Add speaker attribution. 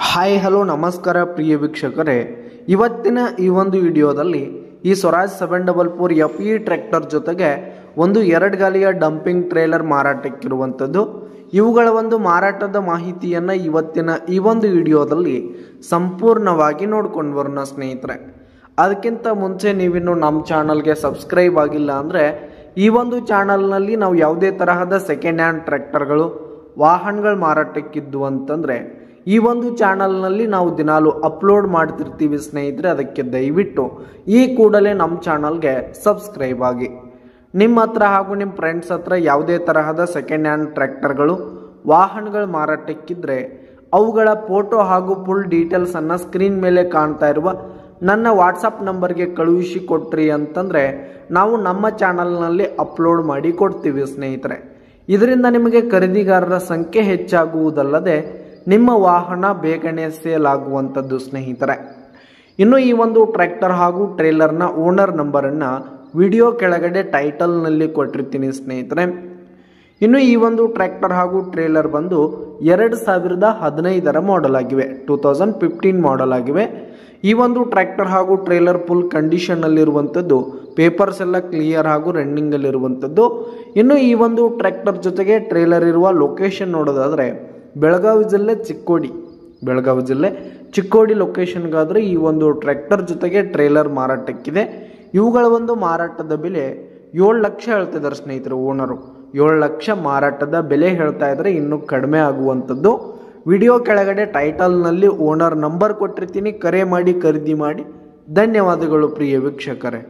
Speaker 1: Hi hello ನಮಸ್ಕಾರ ಪ್ರಿಯ ವೀಕ್ಷಕರೇ, ಇವತ್ತಿನ ಈ ಒಂದು ವಿಡಿಯೋದಲ್ಲಿ ಈ ಸ್ವರಾಜ್ 744 FE ಟ್ರ್ಯಾಕ್ಟರ್ ಜೊತೆಗೆ ಒಂದು 2 ಗಾಲಿಯ ಡಂಪಿಂಗ್ ಟ್ರೇಲರ್ ಮಾರಾಟಕ್ಕಿರುವಂಥದ್ದು. ಇವುಗಳ ಒಂದು ಮಾರಾಟದ ಮಾಹಿತಿಯನ್ನು ಇವತ್ತಿನ ಈ ಒಂದು ವಿಡಿಯೋದಲ್ಲಿ ಸಂಪೂರ್ಣವಾಗಿ ನೋಡ್ಕೊಂಡು ಬರೋಣ ಸ್ನೇಹಿತರೆ. ಅದಕ್ಕಿಂತ ಮುಂಚೆ ನೀವಿನ್ನು ನಮ್ಮ ಚಾನಲ್ಗೆ ಸಬ್ಸ್ಕ್ರೈಬ್ ಆಗಿಲ್ಲ ಅಂದರೆ ಈ ಒಂದು ಚಾನಲ್ನಲ್ಲಿ ನಾವು ಯಾವುದೇ ತರಹದ ಸೆಕೆಂಡ್ ಹ್ಯಾಂಡ್ ಟ್ರ್ಯಾಕ್ಟರ್ಗಳು ವಾಹನಗಳು ಮಾರಾಟಕ್ಕಿದ್ದು ಅಂತಂದರೆ ಈ ಒಂದು ಚಾನಲ್ನಲ್ಲಿ ನಾವು ದಿನಾಲು ಅಪ್ಲೋಡ್ ಮಾಡ್ತಿರ್ತೀವಿ ಸ್ನೇಹಿತರೆ. ಅದಕ್ಕೆ ದಯವಿಟ್ಟು ಈ ಕೂಡಲೇ ನಮ್ಮ ಚಾನಲ್ಗೆ ಸಬ್ಸ್ಕ್ರೈಬ್ ಆಗಿ. ನಿಮ್ಮ ಹತ್ರ ಹಾಗೂ ನಿಮ್ಮ ಫ್ರೆಂಡ್ಸ್ ಹತ್ರ ಯಾವುದೇ ತರಹದ ಸೆಕೆಂಡ್ ಹ್ಯಾಂಡ್ ಟ್ರ್ಯಾಕ್ಟರ್ಗಳು ವಾಹನಗಳು ಮಾರಾಟಕ್ಕಿದ್ರೆ ಅವುಗಳ ಫೋಟೋ ಹಾಗೂ ಫುಲ್ ಡೀಟೇಲ್ಸನ್ನು ಸ್ಕ್ರೀನ್ ಮೇಲೆ ಕಾಣ್ತಾ ಇರುವ ನನ್ನ ವಾಟ್ಸಪ್ ನಂಬರ್ಗೆ ಕಳುಹಿಸಿ ಕೊಟ್ರಿ ಅಂತಂದರೆ ನಾವು ನಮ್ಮ ಚಾನಲ್ನಲ್ಲಿ ಅಪ್ಲೋಡ್ ಮಾಡಿ ಕೊಡ್ತೀವಿ ಸ್ನೇಹಿತರೆ. ಇದರಿಂದ ನಿಮಗೆ ಖರೀದಿಗಾರರ ಸಂಖ್ಯೆ ಹೆಚ್ಚಾಗುವುದಲ್ಲದೆ ನಿಮ್ಮ ವಾಹನ ಬೇಗನೆ ಸೇಲ್ ಆಗುವಂಥದ್ದು ಸ್ನೇಹಿತರೆ. ಇನ್ನು ಈ ಒಂದು ಟ್ರ್ಯಾಕ್ಟರ್ ಹಾಗೂ ಟ್ರೇಲರ್ನ ಓನರ್ ನಂಬರನ್ನು ವಿಡಿಯೋ ಕೆಳಗಡೆ ಟೈಟಲ್ನಲ್ಲಿ ಕೊಟ್ಟಿರ್ತೀನಿ ಸ್ನೇಹಿತರೆ. ಇನ್ನು ಈ ಒಂದು ಟ್ರ್ಯಾಕ್ಟರ್ ಹಾಗೂ ಟ್ರೇಲರ್ ಬಂದು 2015 ಮಾಡೆಲ್ ಆಗಿವೆ, 2015 ಮಾಡೆಲ್ ಆಗಿವೆ. ಈ ಒಂದು ಟ್ರ್ಯಾಕ್ಟರ್ ಹಾಗೂ ಟ್ರೇಲರ್ ಫುಲ್ ಕಂಡೀಷನ್ನಲ್ಲಿರುವಂಥದ್ದು, ಪೇಪರ್ಸ್ ಎಲ್ಲ ಕ್ಲಿಯರ್ ಹಾಗೂ ರನ್ನಿಂಗಲ್ಲಿರುವಂಥದ್ದು. ಇನ್ನು ಈ ಒಂದು ಟ್ರ್ಯಾಕ್ಟರ್ ಜೊತೆಗೆ ಟ್ರೇಲರ್ ಇರುವ ಲೊಕೇಶನ್ ನೋಡೋದಾದರೆ ಬೆಳಗಾವಿ ಜಿಲ್ಲೆ ಚಿಕ್ಕೋಡಿ ಲೊಕೇಶನ್ಗಾದರೆ ಈ ಒಂದು ಟ್ರ್ಯಾಕ್ಟರ್ ಜೊತೆಗೆ ಟ್ರೇಲರ್ ಮಾರಾಟಕ್ಕಿದೆ. ಇವುಗಳ ಒಂದು ಮಾರಾಟದ ಬೆಲೆ 7 ಲಕ್ಷ ಹೇಳ್ತಿದ್ದಾರೆ ಸ್ನೇಹಿತರು. ಓನರು 7 ಲಕ್ಷ ಮಾರಾಟದ ಬೆಲೆ ಹೇಳ್ತಾ ಇದ್ದಾರೆ, ಇನ್ನೂ ಕಡಿಮೆ ಆಗುವಂಥದ್ದು. ವಿಡಿಯೋ ಕೆಳಗಡೆ ಟೈಟಲ್ನಲ್ಲಿ ಓನರ್ ನಂಬರ್ ಕೊಟ್ಟಿರ್ತೀನಿ, ಕರೆ ಮಾಡಿ ಖರೀದಿ ಮಾಡಿ. ಧನ್ಯವಾದಗಳು ಪ್ರಿಯ ವೀಕ್ಷಕರೇ.